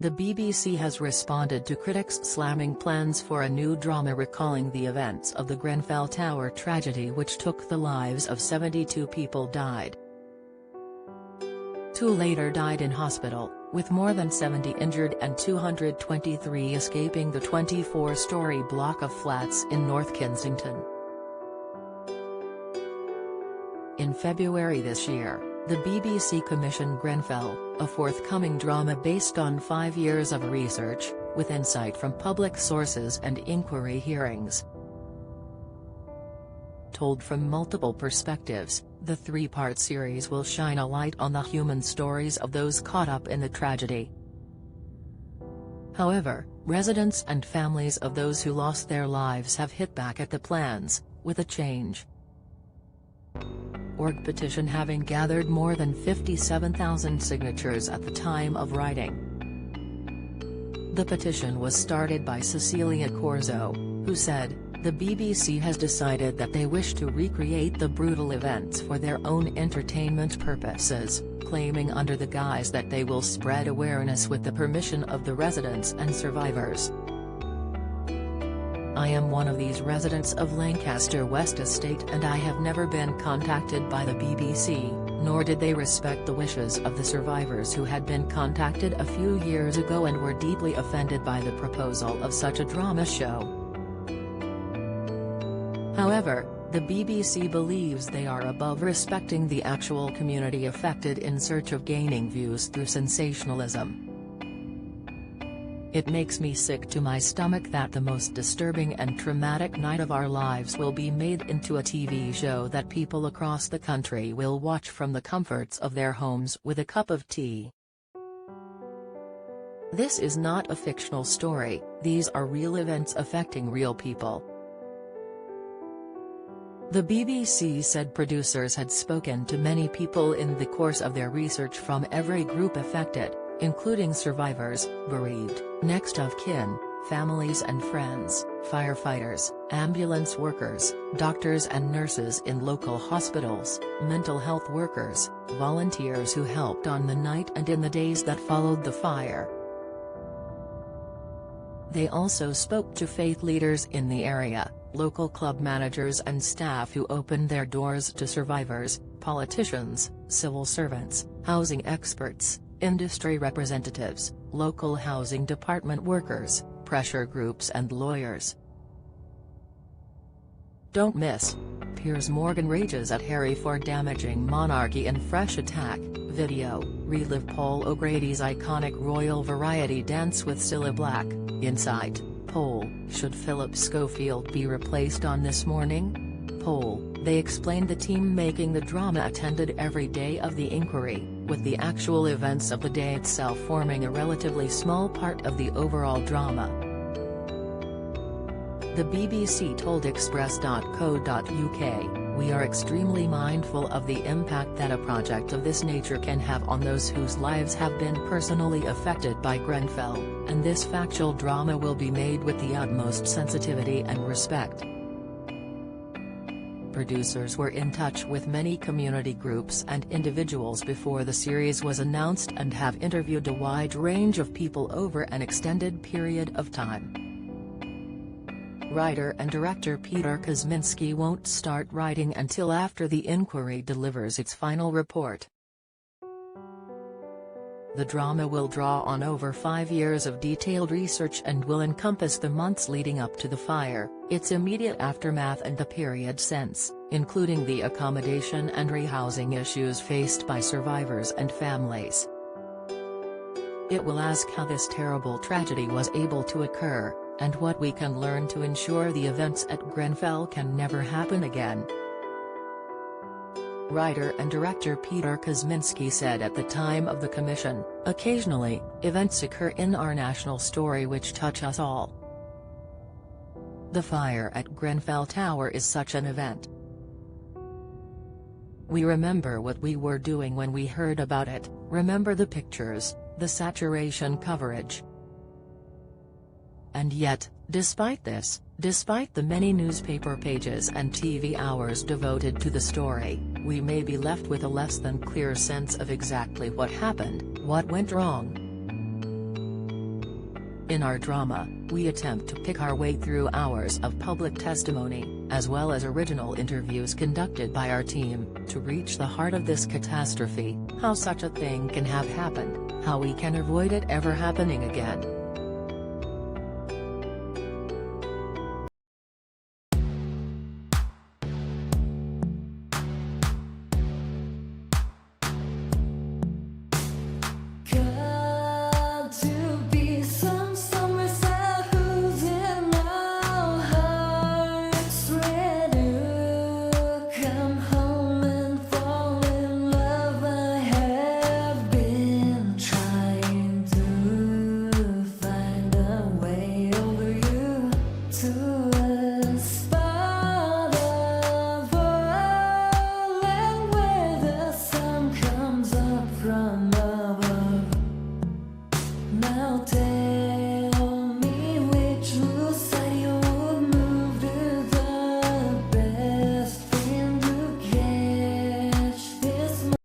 the BBC has responded to critics slamming plans for a new drama recalling the events of the Grenfell Tower tragedy which took the lives of 72 people died. 2 later died in hospital, with more than 70 injured and 223 escaping the 24-story block of flats in North Kensington. In February this year, the BBC commissioned Grenfell, a forthcoming drama based on 5 years of research, with insight from public sources and inquiry hearings. Told from multiple perspectives, the 3-part series will shine a light on the human stories of those caught up in the tragedy. However, residents and families of those who lost their lives have hit back at the plans, with a Change.org petition having gathered more than 57,000 signatures at the time of writing. The petition was started by Cecilia Corzo, who said, "The BBC has decided that they wish to recreate the brutal events for their own entertainment purposes, claiming under the guise that they will spread awareness with the permission of the residents and survivors. I am one of these residents of Lancaster West Estate and I have never been contacted by the BBC, nor did they respect the wishes of the survivors who had been contacted a few years ago and were deeply offended by the proposal of such a drama show. However, the BBC believes they are above respecting the actual community affected in search of gaining views through sensationalism. It makes me sick to my stomach that the most disturbing and traumatic night of our lives will be made into a TV show that people across the country will watch from the comforts of their homes with a cup of tea. This is not a fictional story, these are real events affecting real people." The BBC said producers had spoken to many people in the course of their research from every group affected, including survivors, bereaved, next of kin, families and friends, firefighters, ambulance workers, doctors and nurses in local hospitals, mental health workers, volunteers who helped on the night and in the days that followed the fire. They also spoke to faith leaders in the area, local club managers and staff who opened their doors to survivors, politicians, civil servants, housing experts, industry representatives, local housing department workers, pressure groups and lawyers. Don't miss. Piers Morgan rages at Harry for damaging monarchy in fresh attack, video, relive Paul O'Grady's iconic royal variety dance with Cilla Black, insight, poll, should Philip Schofield be replaced on This Morning? Poll, they explained the team making the drama attended every day of the inquiry, with the actual events of the day itself forming a relatively small part of the overall drama. The BBC told Express.co.uk, "We are extremely mindful of the impact that a project of this nature can have on those whose lives have been personally affected by Grenfell, and this factual drama will be made with the utmost sensitivity and respect." Producers were in touch with many community groups and individuals before the series was announced and have interviewed a wide range of people over an extended period of time. Writer and director Peter Kosminski won't start writing until after the inquiry delivers its final report. The drama will draw on over 5 years of detailed research and will encompass the months leading up to the fire, its immediate aftermath and the period since, including the accommodation and rehousing issues faced by survivors and families. It will ask how this terrible tragedy was able to occur, and what we can learn to ensure the events at Grenfell can never happen again. Writer and director Peter Kosminski said at the time of the commission, "Occasionally, events occur in our national story which touch us all. The fire at Grenfell Tower is such an event. We remember what we were doing when we heard about it, remember the pictures, the saturation coverage. And yet, despite this, despite the many newspaper pages and TV hours devoted to the story, we may be left with a less than clear sense of exactly what happened, what went wrong. In our drama, we attempt to pick our way through hours of public testimony, as well as original interviews conducted by our team, to reach the heart of this catastrophe, how such a thing can have happened, how we can avoid it ever happening again.